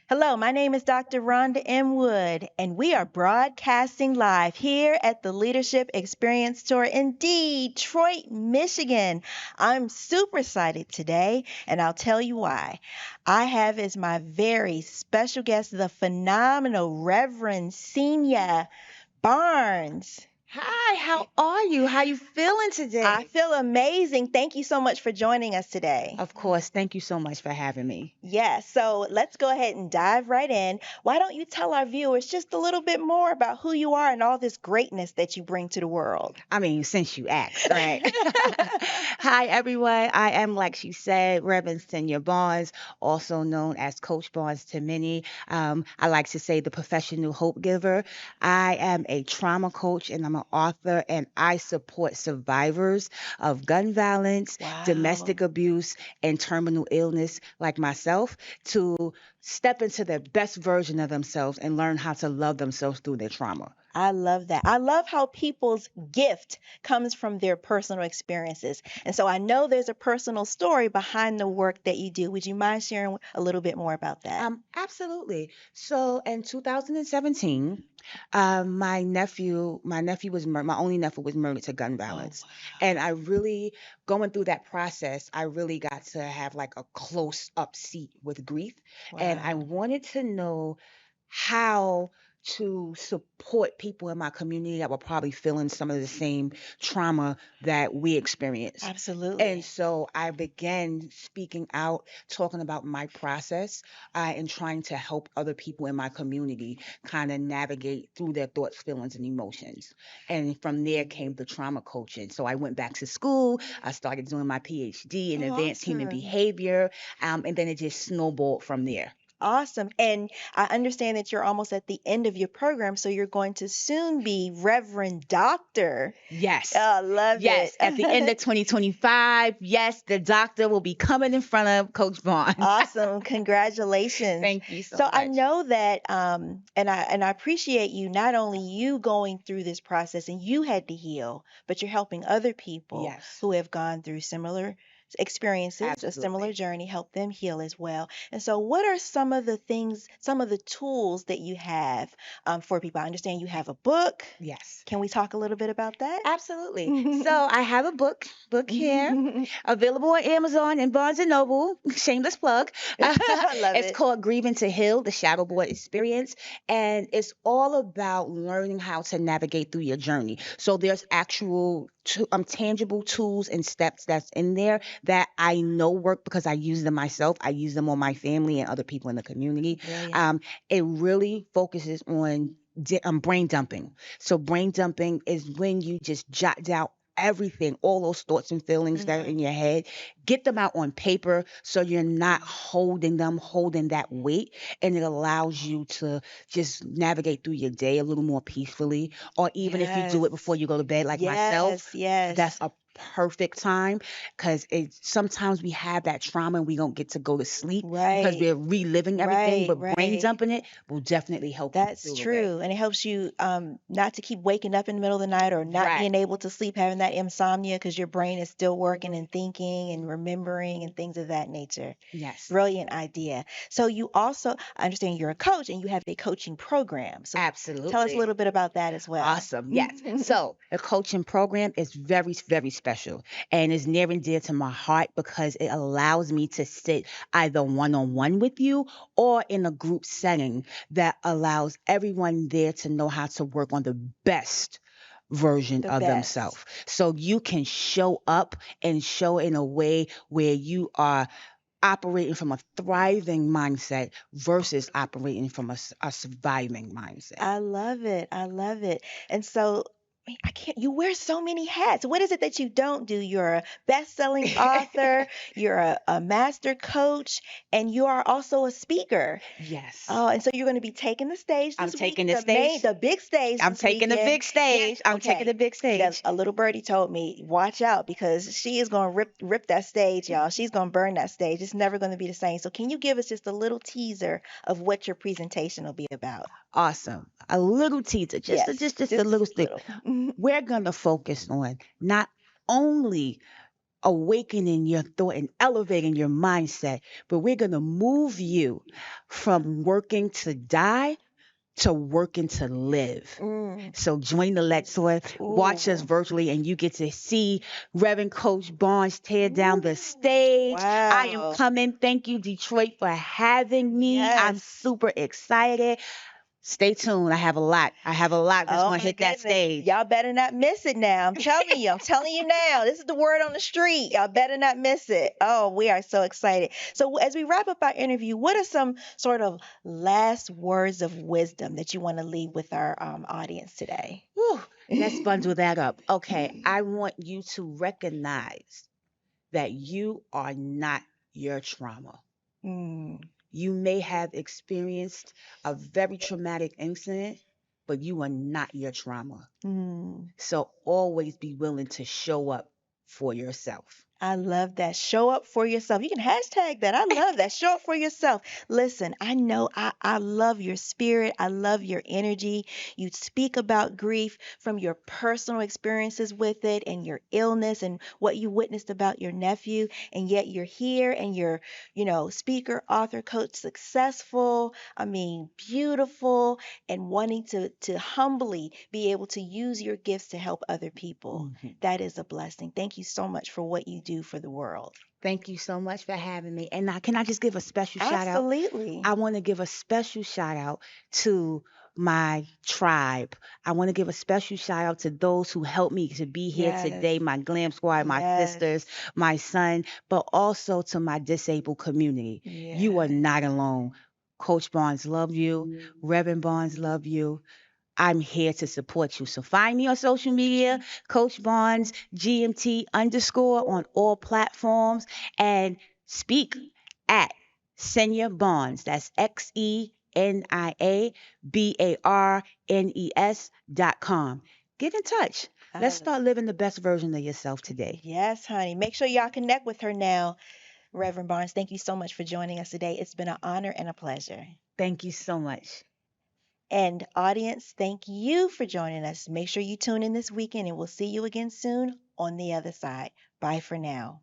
Hello, my name is Dr. Rhonda M. Wood, and we are broadcasting live here at the Leadership Experience Tour in Detroit, Michigan. I'm super excited today, and I'll tell you why. I have as my very special guest the phenomenal Reverend Xenia Barnes. Hi, how are you? How you feeling I today? feel amazing. Thank you so much for joining us today. Of course, thank you so much for having me. Yes, so let's go ahead and dive right in. Why don't you tell our viewers just a little bit more about who you are and all this greatness that you bring to the world? I mean, since you asked, right? Hi, everyone. I am, like she said, Reverend Xenia Barnes, also known as Coach Barnes to many. I like to say the professional hope giver. I am a trauma coach and I'm an author, and I support survivors of gun violence, Wow. domestic abuse, and terminal illness like myself to step into their best version of themselves and learn how to love themselves through their trauma. I love that. I love how people's gift comes from their personal experiences. And so I know there's a personal story behind the work that you do. Would you mind sharing a little bit more about that? Absolutely. So in 2017, my nephew was my only nephew was murdered to gun Oh, violence, and I really going through that process. I really got to have like a close up seat with grief, and I wow. wanted to know how to support people in my community that were probably feeling some of the same trauma that we experienced. And Absolutely. so I began speaking out, talking about my process, and trying to help other people in my community kind of navigate through their thoughts, feelings, and emotions. And from there came the trauma coaching. So I went back to school. I started doing my PhD in Oh, advanced human awesome. behavior, and then it just snowballed from there. Awesome. And I understand that you're almost at the end of your program, so you're going to soon be Reverend Doctor. Oh, Yes. I love Yes. At the end it. of 2025, yes, the doctor will be coming in front of Coach Vaughn. Awesome. Congratulations. Thank you so So I much. know that and I appreciate you, not only you going through this process and you had to heal, but you're helping other people Yes, who have gone through similar experiences, a similar absolutely. journey, help them heal as well. And so what are some of the things, some of the tools that you have for people? I understand you have a book. Yes. Can we talk a little bit about that? Absolutely. So I have a book here, available on Amazon and Barnes and Noble. Shameless plug. I love It's it. called Grieving to Heal: The Shadowboard Experience, and it's all about learning how to navigate through your journey. So there's actual tangible tools and steps that's in there that I know work because I use them myself. I use them on my family and other people in the community. Brilliant. It really focuses on brain dumping. So brain dumping is when you just jot down everything, all those thoughts and feelings that are Mhm. in your head, get them out on paper so you're not holding them, holding that weight, and it allows you to just navigate through your day a little more peacefully. Or even if you do it before Yes. you go to bed, like myself, Yes, that's yes. a perfect time because sometimes we have that trauma and we don't get to go to sleep because Right, we're reliving everything, right, but brain right. dumping it will definitely help you That's through it. true. And it helps you not to keep waking up in the middle of the night or not Right. being able to sleep, having that insomnia because your brain is still working and thinking and remembering and things of that nature. Yes. Brilliant idea. So you also, I understand you're a coach and you have a coaching program. So tell us a Absolutely. little bit about that as well. Awesome. Yes. So the coaching program is very, very special and is near and dear to my heart because it allows me to sit either one on one with you or in a group setting that allows everyone there to know how to work on the best version The of best. themselves. So you can show up and show in a way where you are operating from a thriving mindset versus operating from a surviving mindset. I love it. I love it. And so I can't, you wear so many hats. What is it that you don't do? You're a best-selling author, you're a master coach, and you are also a speaker. Yes. Oh, and so you're going to be taking the stage I'm this week, taking the stage. the big stage I'm this taking the weekend. big Yes. stage. I'm taking Okay. the big That stage. a little birdie told me, watch out because she is going to rip that stage, y'all. She's going to burn that stage. It's never going to be the same. So can you give us just a little teaser of what your presentation will be about? Awesome. A little teaser, Yes, just a just little a thing. little. We're gonna focus on not only awakening your thought and elevating your mindset. But we're going to move you from working to die to working to live. Mm. So join the Let's Tour, watch us Ooh. virtually, and you get to see Reverend Coach Barnes tear down the Ooh. stage. I am Wow. coming. Thank you, Detroit, for having me. I'm Yes. super excited. Stay tuned. I have a lot. I have a lot that's Oh going to my hit that goodness. stage. Y'all better not miss it now. I'm telling you. I'm telling you now. This is the word on the street. Y'all better not miss it. Oh, we are so excited. So, as we wrap up our interview, what are some sort of last words of wisdom that you want to leave with our audience today? Whew, let's bundle that up. Okay, I want you to recognize that you are not your trauma. Mm, You may have experienced a very traumatic incident, but you are not your trauma. mm. So always be willing to show up for yourself. I love that. Show up for yourself. You can hashtag that. I love that. Show up for yourself. Listen, I know I love your spirit. I love your energy. You speak about grief from your personal experiences with it and your illness and what you witnessed about your nephew. And yet you're here and you're, speaker, author, coach, successful. I mean, beautiful and wanting to humbly be able to use your gifts to help other people. Mhm. That is a blessing. Thank you so much for what you do for the world. Thank you so much for having me. And now, can I just give a special shout out? Absolutely. I want to give a special shout out to my tribe. I want to give a special shout out to those who helped me to be here Yes. today, my glam squad, my Yes. sisters, my son, but also to my disabled community. You are Yes. not alone. Coach Barnes love you. Reverend Barnes love you. I'm here to support you. So find me on social media, Coach Barnes, GMT underscore on all platforms, and speak at Xenia Barnes. That's XeniaBarnes.com. Get in touch. I Let's love start living the best version of yourself today. Yes, honey. Make sure y'all connect with her now. Reverend Barnes, thank you so much for joining us today. It's been an honor and a pleasure. Thank you so much. And audience, thank you for joining us. Make sure you tune in this weekend and we'll see you again soon on the other side. Bye for now.